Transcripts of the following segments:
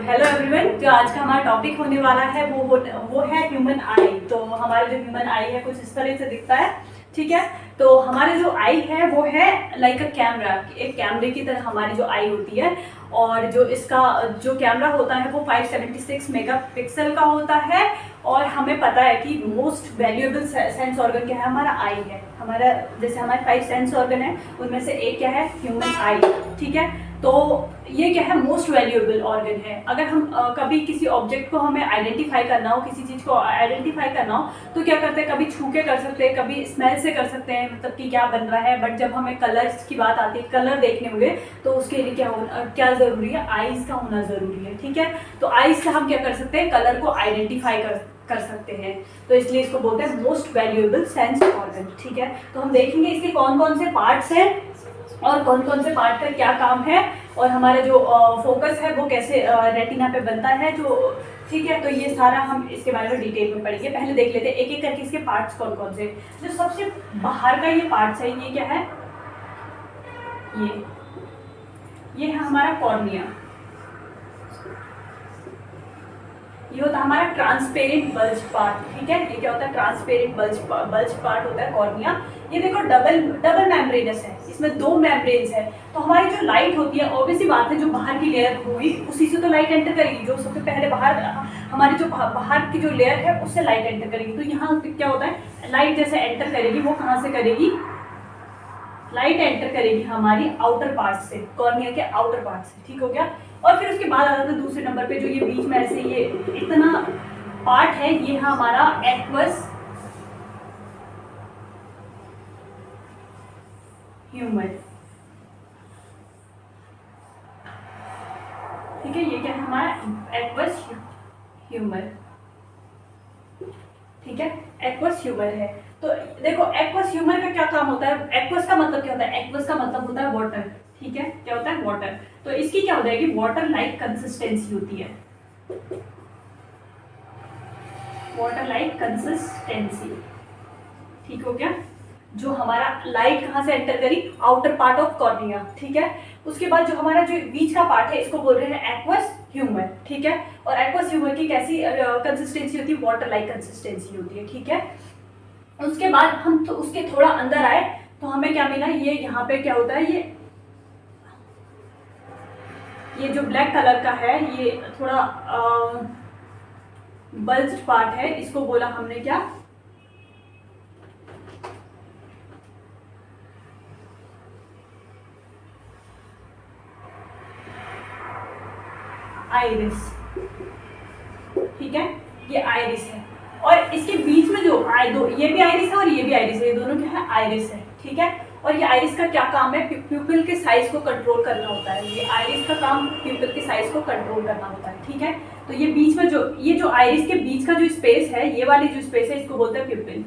Hello everyone, जो आज का हमारा टॉपिक होने वाला है वो है ह्यूमन आई। तो हमारा जो ह्यूमन आई है कुछ इस तरह से दिखता है। ठीक है, तो हमारे जो आई है वो है लाइक अ कैमरा, एक कैमरे की तरह हमारी जो आई होती है। और जो इसका जो कैमरा होता है वो 576 मेगापिक्सल का होता है। और हमें पता है कि मोस्ट वैल्यूएबल सेंस ऑर्गन क्या है, हमारा आई है। हमारा जैसे हमारे 5 सेंस ऑर्गन है उनमें से एक क्या है, ह्यूमन आई। ठीक है, तो ये क्या है, मोस्ट वैल्यूएबल ऑर्गन है। अगर हम कभी किसी ऑब्जेक्ट को हमें आइडेंटिफाई करना हो, किसी चीज़ को आइडेंटिफाई करना हो, तो क्या करते हैं, कभी छू के कर सकते हैं, कभी स्मेल से कर सकते हैं, मतलब कि क्या बन रहा है। बट जब हमें कलर्स की बात आती है, कलर देखने हुए, तो उसके लिए क्या ज़रूरी है, आईज़ का होना ज़रूरी है। ठीक है, तो आईज़ से हम क्या कर सकते हैं, कलर को आइडेंटिफाई कर सकते हैं। तो इसलिए इसको बोलते हैं मोस्ट वैल्यूएबल सेंस ऑर्गन। ठीक है, तो हम देखेंगे इसके कौन कौन से पार्ट्स हैं और कौन कौन से पार्ट का क्या काम है, और हमारा जो फोकस है वो कैसे रेटिना पे बनता है जो। ठीक है, तो ये सारा हम इसके बारे में डिटेल में पढ़ेंगे। पहले देख लेते हैं एक एक करके इसके पार्ट्स कौन कौन से। जो सबसे बाहर का ये पार्ट्स है, ये क्या है, ये है हमारा कॉर्निया। ये होता है हमारा ट्रांसपेरेंट बल्ज पार्ट। ठीक है, ये क्या होता है, ट्रांसपेरेंट बल्ज पार्ट होता है कॉर्निया। ये देखो डबल मेम्ब्रेनस है, इसमें 2 मेम्ब्रेन्स है। तो हमारी जो लाइट होती है, ऑब्वियसली बात है, जो बाहर की लेयर हुई उसी से तो लाइट एंटर करेगी। जो सबसे पहले बाहर हमारी जो बाहर की जो लेयर है उससे लाइट एंटर करेगी। तो यहाँ क्या होता है, लाइट जैसे एंटर करेगी वो कहाँ से करेगी, लाइट एंटर करेगी हमारी आउटर पार्ट से, कॉर्निया के आउटर पार्ट से। ठीक हो गया। और फिर उसके बाद आ जाता है दूसरे नंबर पे, जो ये बीच में ऐसे ये इतना पार्ट है, ये है हमारा एक्वस ह्यूमर। ठीक है, ये क्या है, हमारा एक्वस ह्यूमर। ठीक है, एक्वस ह्यूमर है। तो देखो एक्वस ह्यूमर का क्या काम होता है, एक्वस का मतलब क्या होता है, एक्वस का मतलब होता है वाटर। ठीक है, क्या होता है, वाटर। तो इसकी क्या हो जाएगी, वाटर लाइक कंसिस्टेंसी होती है, वाटर लाइक कंसिस्टेंसी। ठीक हो गया। जो हमारा लाइट कहाँ से एंटर करी, आउटर पार्ट ऑफ कॉर्निया। ठीक है, उसके बाद जो हमारा जो बीच का पार्ट है इसको बोल रहे हैं एक्वस ह्यूमर। ठीक है, और एक्वस ह्यूमर की कैसी कंसिस्टेंसी होती है, वाटर लाइक कंसिस्टेंसी होती है। ठीक है, उसके बाद हम तो उसके थोड़ा अंदर आए तो हमें क्या मिला, ये यहाँ पे क्या होता है, ये जो ब्लैक कलर का है, ये थोड़ा बल्ज्ड पार्ट है, इसको बोला हमने क्या, आइरिस। ठीक है, ये आइरिस है। और इसके बीच में जो ये भी आइरिस है और ये भी आइरिस है, ये दोनों क्या है, आइरिस है। ठीक है, और ये आइरिस का क्या काम है, प्यूपिल के साइज को कंट्रोल करना होता है। ये आइरिस का काम प्यूपिल के साइज को कंट्रोल करना होता है। ठीक है, तो ये बीच में जो आइरिस के बीच का जो स्पेस है, ये वाली जो स्पेस है, इसको बोलते हैं प्यूपिल।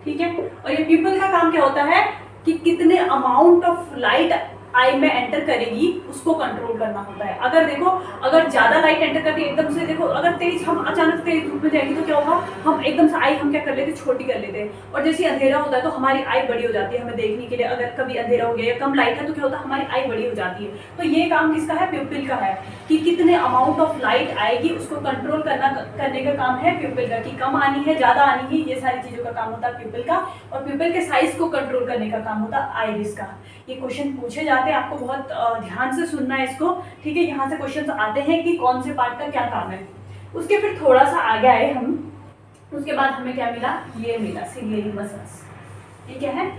ठीक है, और ये प्यूपिल का काम क्या होता है कि कितने अमाउंट ऑफ लाइट आई में एंटर करेगी उसको कंट्रोल करना होता है। अगर देखो, अगर ज्यादा लाइट एंटर करती है एकदम से, देखो अगर तेज, हम अचानक तेज धूप में जाएगी तो क्या होगा, हम एकदम से आई हम क्या कर लेते हैं, छोटी कर लेते हैं। और जैसे अंधेरा होता है तो हमारी आई बड़ी हो जाती है हमें देखने के लिए। अगर कभी अंधेरा हो गया या कम लाइट है तो क्या होता है, हमारी आई बड़ी हो जाती है। तो ये काम किसका है, प्यूपिल का है, कि कितने अमाउंट ऑफ लाइट आएगी उसको कंट्रोल करने का काम है प्यूपिल का, कि कम आनी है, ज्यादा आनी है, ये सारी चीजों का काम होता है प्यूपिल का। और प्यूपिल के साइज को कंट्रोल करने का काम होता है आइरिस का। ये क्वेश्चन पूछे जाते हैं, आपको बहुत ध्यान से सुनना है इसको। ठीक है, यहाँ से क्वेश्चंस आते हैं कि कौन से पार्ट का क्या काम है। उसके फिर थोड़ा सा आगे आए हम, उसके बाद हमें क्या मिला, ये मिला सिलियरी मसल्स। ये क्या है,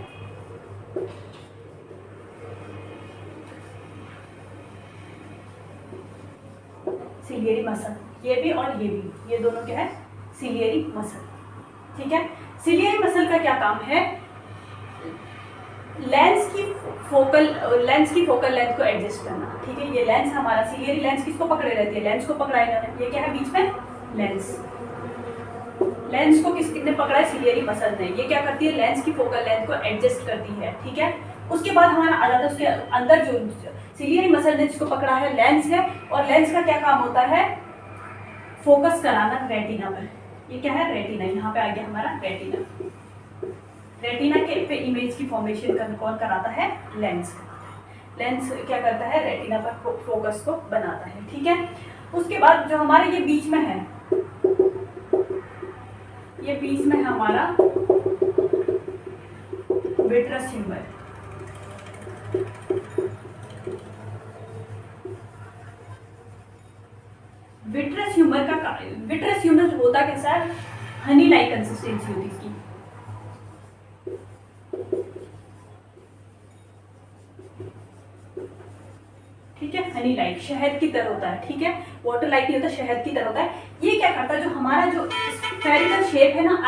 सिलियरी मसल, ये भी और ये भी, ये दोनों क्या है, सिलियरी मसल। ठीक है, सिलियरी मसल का क्या काम है, लेंस की फोकल लेंथ को एडजस्ट करना। ठीक है, ये लेंस हमारा, सिलियरी लेंस किसको पकड़े रहती है, लेंस को पकड़ा है। ये क्या है बीच में, लेंस को किसने पकड़ा है, सिलियरी मसल ने। ये क्या करती है, लेंस की फोकल लेंथ को एडजस्ट करती है। ठीक है, उसके बाद हमारा आ जाता है उसके अंदर जो सिलियरी मसल ने जिसको पकड़ा है, लेंस है। और लेंस का क्या काम होता है, फोकस कराना रेटिना पर। ये क्या है, रेटिना, यहाँ पे आ गया हमारा रेटिना के पे इमेज की फॉर्मेशन कौन कराता है, लेंस। लेंस क्या करता है, रेटिना पर फोकस को बनाता है, ठीक है। उसके बाद जो हमारे ये बीच में है, ये बीच में है हमारा विट्रस ह्यूमर। विट्रस ह्यूमर होता कैसा है, हनी लाइक कंसिस्टेंसी होती है इसकी, ठीक है, हनी लाइक, शहद की तरह होता है, ठीक है, वाटर लाइक नहीं होता, शहद की तरह होता है। ये क्या करता है, जो हमारा जो स्फेरिकल शेप है ना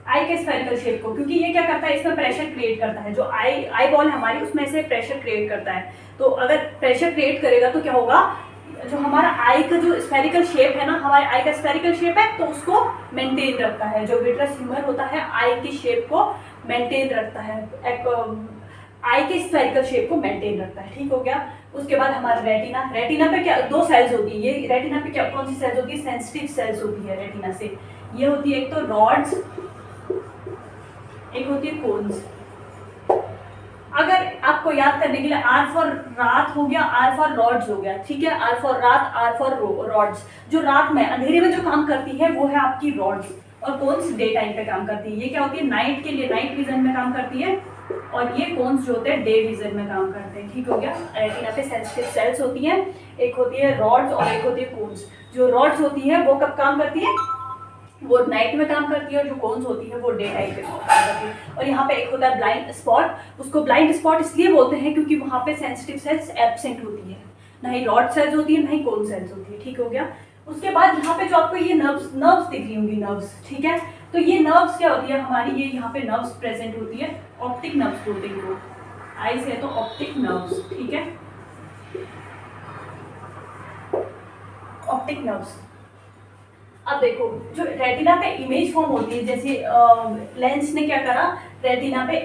आई के स्फेरिकल शेप को, क्योंकि ये क्या करता है, इसमें प्रेशर क्रिएट करता है, जो आई बॉल हमारी उसमें से प्रेशर क्रिएट करता है। तो अगर प्रेशर क्रिएट करेगा तो क्या होगा, जो हमारा आई का जो स्फेरिकल शेप है ना, हमारे आई का स्फेरिकल शेप है तो उसको मेंटेन रखता है। जो विट्रस ह्यूमर होता है आई की शेप को मेंटेन रखता है, आई के स्फेरिकल शेप को मेंटेन रखता है, ठीक हो गया। उसके बाद हमारा रेटिना पे क्या दो सेल्स होती है, ये रेटिना पे क्या कौन सी सेल्स होती है, सेंसिटिव सेल्स होती है रेटिना से। ये होती है एक तो रॉड्स, एक होती है कोन्स। अगर आपको याद करने के लिए आर फॉर रात हो गया, आर फॉर रॉड्स हो गया, ठीक है, आर फॉर रात, आर फॉर रॉड्स। जो रात में अंधेरे में जो काम करती है वो है आपकी रॉड्स, और कोन्स डे टाइम पे काम करती है। ये क्या होती है, नाइट के लिए नाइट विजन में काम करती है, और ये कोन्स जो होते हैं डे विजन में काम करते हैं, ठीक हो गया। रेटिना पे सेंसिटिव सेल्स होती हैं, एक होती है रॉड्स और एक होती है कोन्स। जो रॉड्स होती है वो कब काम करती है, वो नाइट में काम करती है, और जो कोन्स होती है वो डे टाइम पे काम करती है। और यहाँ पे एक होता है ब्लाइंड स्पॉट, उसको ब्लाइंड स्पॉट इसलिए बोलते हैं क्योंकि वहाँ पे सेंसिटिव सेल्स एब्सेंट होती है, ना ही रॉड सेल्स होती है ना ही कोन सेल्स होती है, ठीक हो गया। उसके बाद यहाँ पे जो आपको ये नर्व्स दिख रही होंगी, नर्व्स, ठीक है, तो ये नर्व्स क्या होती है हमारी, ये यहाँ पे नर्व्स प्रेजेंट होती है, ऑप्टिक नर्व्स बोलते हैं इनको, आई से तो ऑप्टिक नर्व्स, ठीक है, ऑप्टिक नर्व्स। अब देखो जो रेटिना पे इमेज फॉर्म होती है, जैसे लेंस ने क्या करा, रेटिना पे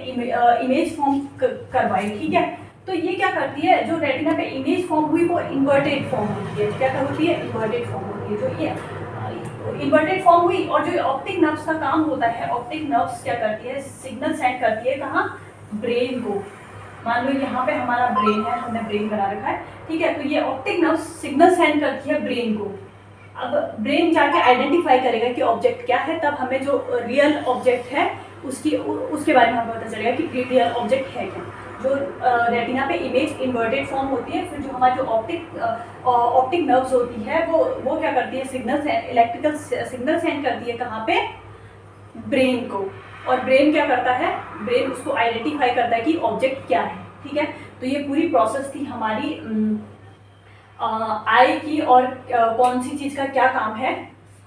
इमेज फॉर्म करवाई, ठीक है। तो ये क्या करती है, जो रेटिना पे इमेज फॉर्म हुई वो इन्वर्टेड फॉर्म होती है, क्या होती है, इन्वर्टेड फॉर्म होती है। जो ये इन्वर्टेड फॉर्म हुई, और जो ऑप्टिक नर्व्स का काम होता है, ऑप्टिक नर्व्स क्या करती है, सिग्नल सेंड करती है कहाँ, ब्रेन को। मान लो यहाँ पे हमारा ब्रेन है, हमने ब्रेन बना रखा है, ठीक है, तो ये ऑप्टिक नर्व्स सिग्नल सेंड करती है ब्रेन को। अब ब्रेन जाके आइडेंटिफाई करेगा कि ऑब्जेक्ट क्या है, तब हमें जो रियल ऑब्जेक्ट है उसके बारे में हमें पता चलेगा कि रियल ऑब्जेक्ट है क्या। जो रेटिना पे इमेज इन्वर्टेड फॉर्म होती है, फिर जो हमारी जो ऑप्टिक नर्व्स होती है वो क्या करती है, इलेक्ट्रिकल सिग्नल सेंड करती है कहाँ पे, ब्रेन को। और ब्रेन क्या करता है, ब्रेन उसको आइडेंटिफाई करता है कि ऑब्जेक्ट क्या है, ठीक है। तो ये पूरी प्रोसेस थी हमारी आई की, और कौन सी चीज़ का क्या काम है,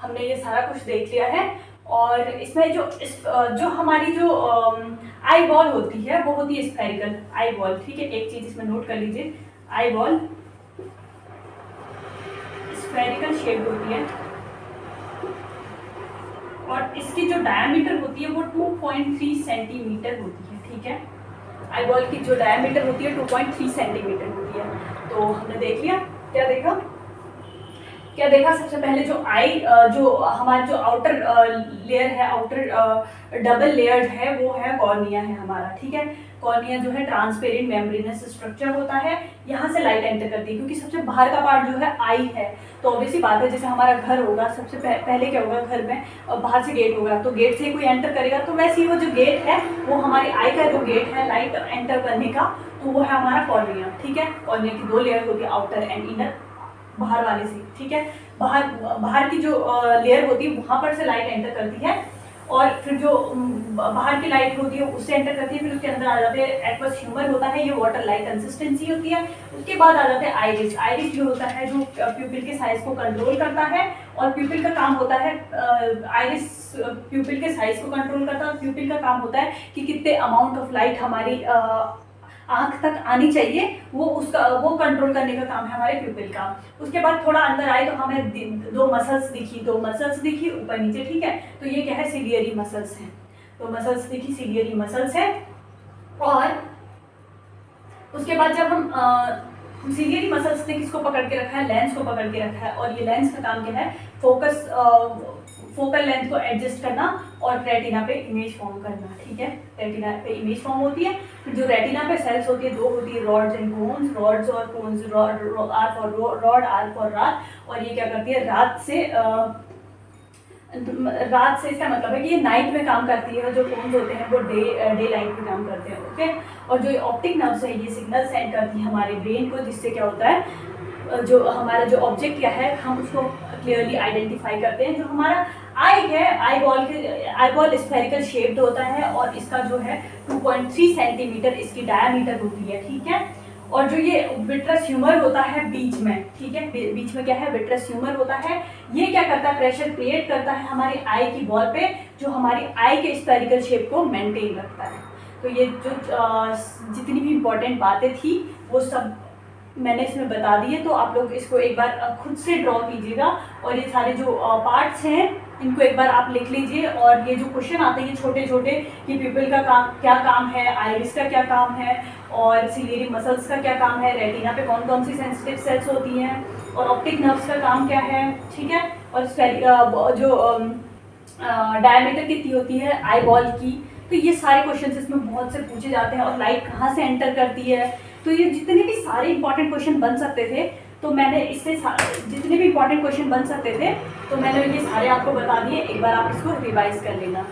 हमने ये सारा कुछ देख लिया है। और इसमें जो हमारी जो आई बॉल होती है वो होती है स्फेरिकल आई बॉल, ठीक है, एक चीज़ इसमें नोट कर लीजिए, आई बॉल स्फेरिकल शेप होती है, और इसकी जो डायमीटर होती है वो 2.3 सेंटीमीटर होती है, ठीक है। आई बॉल की जो डायमीटर होती है 2.3 सेंटीमीटर होती है। तो हमने देख लिया, क्या देखा, सबसे पहले जो आई जो हमारा जो आउटर लेयर है, आउटर डबल लेयर्ड है, वो है कॉर्निया है हमारा, ठीक है। कॉर्निया जो है ट्रांसपेरेंट मेम्ब्रेनस स्ट्रक्चर होता है, यहाँ से लाइट एंटर करती है, क्योंकि सबसे बाहर का पार्ट जो है आई है। तो ऑब्वियसली बात है, जैसे हमारा घर होगा, सबसे पहले क्या होगा, घर में बाहर से गेट होगा, तो गेट से कोई एंटर करेगा, तो वैसे ही वो जो गेट है वो हमारी आई का जो गेट है लाइट एंटर करने का, तो वो है हमारा कॉर्निया, ठीक है। कॉर्निया की दो लेयर होती है, आउटर एंड इनर, बाहर वाले से, ठीक है। बाहर की जो लेयर होती है वहाँ पर से लाइट एंटर करती है, और फिर जो बाहर की लाइट होती है उससे एंटर करती है, फिर उसके अंदर आ जाते हैं एक्वस ह्यूमर होता है, ये वाटर लाइक कंसिस्टेंसी होती है। उसके बाद आ जाते हैं आइरिस। आइरिस जो होता है जो प्यूपिल के साइज को कंट्रोल करता है, और प्यूपिल का काम होता है, आइरिस प्यूपिल के साइज को कंट्रोल करता है, और प्यूपिल का काम होता है कि कितने अमाउंट ऑफ लाइट हमारी आंख तक आनी चाहिए, वो कंट्रोल करने का काम है हमारे प्यूपिल का। उसके बाद थोड़ा अंदर आए तो हमें दो मसल्स दिखी ऊपर नीचे, ठीक है। तो ये क्या है, सिलियरी मसल्स हैं, तो मसल्स दिखी, सिलियरी मसल्स है। और उसके बाद जब हम सिलियरी मसल्स ने किसको पकड़ के रखा है, लेंस को पकड़ के रखा है, और ये लेंस का काम क्या है, फोकल लेंथ को एडजस्ट करना और रेटिना पे इमेज फॉर्म करना, ठीक है। रेटिना पे इमेज फॉर्म होती है, फिर जो रेटिना पे सेल्स होती है दो होती है, रॉड्स एंड कोन्स। रॉड्स और cones, R for rod, R for रात, और ये क्या करती है रात से इसका मतलब है कि ये नाइट में काम करती है, और जो कोन्स होते हैं वो डे लाइट में काम करते हैं, ओके। और जो ऑप्टिक नर्व्स है ये सिग्नल सेंड करती है हमारे ब्रेन को, जिससे क्या होता है जो हमारा जो ऑब्जेक्ट क्या है हम उसको क्लियरली आइडेंटिफाई करते हैं। जो हमारा आई है, आई बॉल स्फेरिकल शेप्ड होता है, और इसका जो है 2.3 सेंटीमीटर इसकी डायमीटर होती है, ठीक है। और जो ये विट्रस ह्यूमर होता है बीच में, ठीक है, बीच में क्या है विट्रस ह्यूमर होता है, ये क्या करता है प्रेशर क्रिएट करता है हमारी आई की बॉल पे, जो हमारी आई के स्फेरिकल शेप को मेंटेन रखता है। तो ये जो जितनी भी इम्पोर्टेंट बातें थी वो सब मैंने इसमें बता दी है, तो आप लोग इसको एक बार खुद से ड्रॉ कीजिएगा, और ये सारे जो पार्ट्स हैं इनको एक बार आप लिख लीजिए। और ये जो क्वेश्चन आते हैं छोटे छोटे कि पिपल का क्या काम है, आइरिस का क्या काम है, और सिलियरी मसल्स का क्या काम है, रेटिना पे कौन कौन सी सेंसिटिव सेल्स होती हैं, और ऑप्टिक नर्व्स का काम क्या है, ठीक है, और जो डायमीटर कितनी होती है आई बॉल की। तो ये सारे क्वेश्चन इसमें बहुत से पूछे जाते हैं, और लाइट कहाँ से एंटर करती है। तो ये जितने भी सारे इंपॉर्टेंट क्वेश्चन बन सकते थे, तो मैंने इससे जितने भी इंपॉर्टेंट क्वेश्चन बन सकते थे तो मैंने ये सारे आपको बता दिए, एक बार आप इसको रिवाइज कर लेना।